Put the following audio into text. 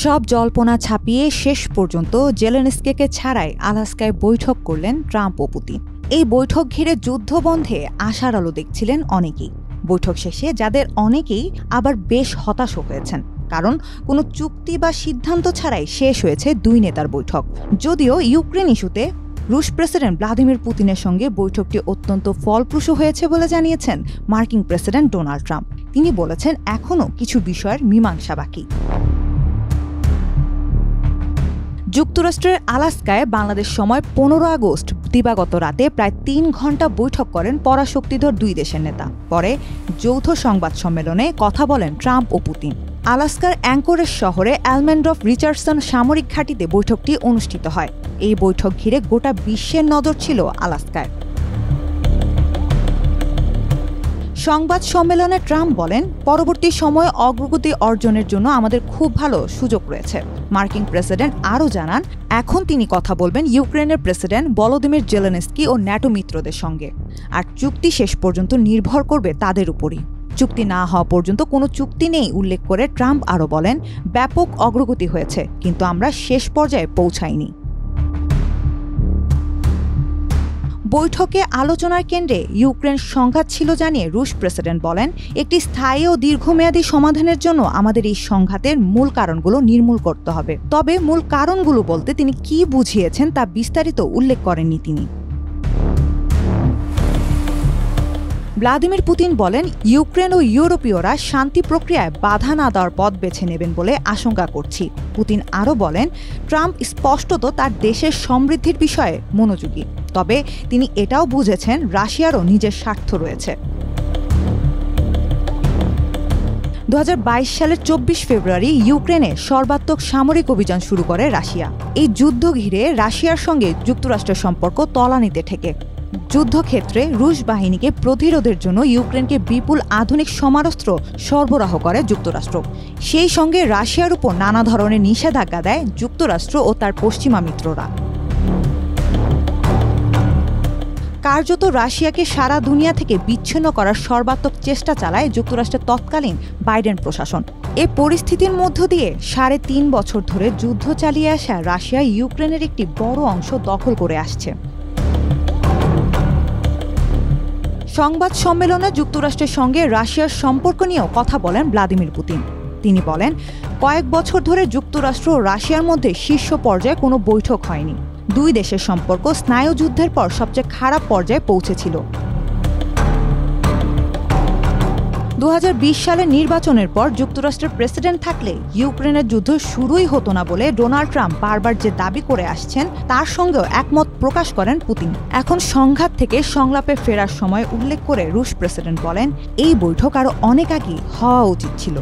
সব জল্পনা ছাপিয়ে শেষ পর্যন্ত জেলেনস্কিকে ছাড়াই আলাস্কায় বৈঠক করলেন ট্রাম্প ও পুতিন। এই বৈঠক ঘিরে যুদ্ধ বন্ধে আশার আলো দেখছিলেন অনেকেই। বৈঠক শেষে যাদের অনেকেই আবার বেশ হতাশ হয়েছেন, কারণ কোনো চুক্তি বা সিদ্ধান্ত ছাড়াই শেষ হয়েছে দুই নেতার বৈঠক। যদিও ইউক্রেন ইস্যুতে রুশ প্রেসিডেন্ট ভ্লাদিমির পুতিনের সঙ্গে বৈঠকটি অত্যন্ত ফলপ্রসূ হয়েছে বলে জানিয়েছেন মার্কিন প্রেসিডেন্ট ডোনাল্ড ট্রাম্প। তিনি বলেছেন, এখনও কিছু বিষয়ের মীমাংসা বাকি। যুক্তরাষ্ট্রের আলাস্কায় বাংলাদেশ সময় 15 আগস্ট দিবাগত রাতে প্রায় 3 ঘণ্টা বৈঠক করেন পরাশক্তিধর দুই দেশের নেতা। পরে যৌথ সংবাদ সম্মেলনে কথা বলেন ট্রাম্প ও পুতিন। আলাস্কার অ্যাঙ্করেজ শহরে অ্যালমেন্ড্রফ রিচার্ডসন সামরিক ঘাঁটিতে বৈঠকটি অনুষ্ঠিত হয়। এই বৈঠক ঘিরে গোটা বিশ্বের নজর ছিল আলাস্কায়। সংবাদ সম্মেলনে ট্রাম্প বলেন, পরবর্তী সময়ে অগ্রগতি অর্জনের জন্য আমাদের খুব ভালো সুযোগ রয়েছে। মার্কিন প্রেসিডেন্ট আরও জানান, এখন তিনি কথা বলবেন ইউক্রেনের প্রেসিডেন্ট ভলোদিমির জেলেনস্কি ও ন্যাটো মিত্রদের সঙ্গে, আর চুক্তি শেষ পর্যন্ত নির্ভর করবে তাদের উপরই। চুক্তি না হওয়া পর্যন্ত কোনো চুক্তি নেই উল্লেখ করে ট্রাম্প আরও বলেন, ব্যাপক অগ্রগতি হয়েছে, কিন্তু আমরা শেষ পর্যায়ে পৌঁছাইনি। বৈঠকে আলোচনার কেন্দ্রে ইউক্রেন সংঘাত ছিল জানিয়ে রুশ প্রেসিডেন্ট বলেন, একটি স্থায়ী ও দীর্ঘমেয়াদী সমাধানের জন্য আমাদের এই সংঘাতের মূল কারণগুলো নির্মূল করতে হবে। তবে মূল কারণগুলো বলতে তিনি কি বুঝিয়েছেন তা বিস্তারিত উল্লেখ করেননি তিনি। ভ্লাদিমির পুতিন বলেন, ইউক্রেন ও ইউরোপীয়রা শান্তি প্রক্রিয়ায় বাধা না দেওয়ার পথ বেছে নেবেন বলে আশঙ্কা করছি। পুতিন আরও বলেন, ট্রাম্প স্পষ্টত তার দেশের সমৃদ্ধির বিষয়ে মনোযোগী, তবে তিনি এটাও বুঝেছেন রাশিয়ারও নিজের স্বার্থ রয়েছে। 2022 সালের 24 ফেব্রুয়ারি ইউক্রেনে সর্বাত্মক সামরিক অভিযান শুরু করে রাশিয়া। এই যুদ্ধ ঘিরে রাশিয়ার সঙ্গে যুক্তরাষ্ট্রের সম্পর্ক তলানিতে ঠেকে। যুদ্ধক্ষেত্রে রুশ বাহিনীকে প্রতিরোধের জন্য ইউক্রেনকে বিপুল আধুনিক সমরাস্ত্র সরবরাহ করে যুক্তরাষ্ট্র। সেই সঙ্গে রাশিয়ার উপর নানা ধরনের নিষেধাজ্ঞা দেয় যুক্তরাষ্ট্র ও তার পশ্চিমা মিত্ররা। কার্যত রাশিয়াকে সারা দুনিয়া থেকে বিচ্ছিন্ন করার সর্বাত্মক চেষ্টা চালায় যুক্তরাষ্ট্রের তৎকালীন বাইডেন প্রশাসন। এ পরিস্থিতির মধ্য দিয়ে 3.5 বছর ধরে যুদ্ধ চালিয়ে আসা রাশিয়া ইউক্রেনের একটি বড় অংশ দখল করে আসছে। সংবাদ সম্মেলনে যুক্তরাষ্ট্রের সঙ্গে রাশিয়ার সম্পর্ক নিয়েও কথা বলেন ভ্লাদিমির পুতিন। তিনি বলেন, কয়েক বছর ধরে যুক্তরাষ্ট্র ও রাশিয়ার মধ্যে শীর্ষ পর্যায়ে কোনো বৈঠক হয়নি। দুই দেশের সম্পর্ক স্নায়ুযুদ্ধের পর সবচেয়ে খারাপ পর্যায়ে পৌঁছেছিল। 2020 সালের নির্বাচনের পর যুক্তরাষ্ট্রের প্রেসিডেন্ট থাকলে ইউক্রেনের যুদ্ধ শুরুই হতো না বলে ডোনাল্ড ট্রাম্প বারবার যে দাবি করে আসছেন তার সঙ্গেও একমত প্রকাশ করেন পুতিন। এখন সংঘাত থেকে সংলাপে ফেরার সময় উল্লেখ করে রুশ প্রেসিডেন্ট বলেন, এই বৈঠক আরও অনেক আগেই হওয়া উচিত ছিল।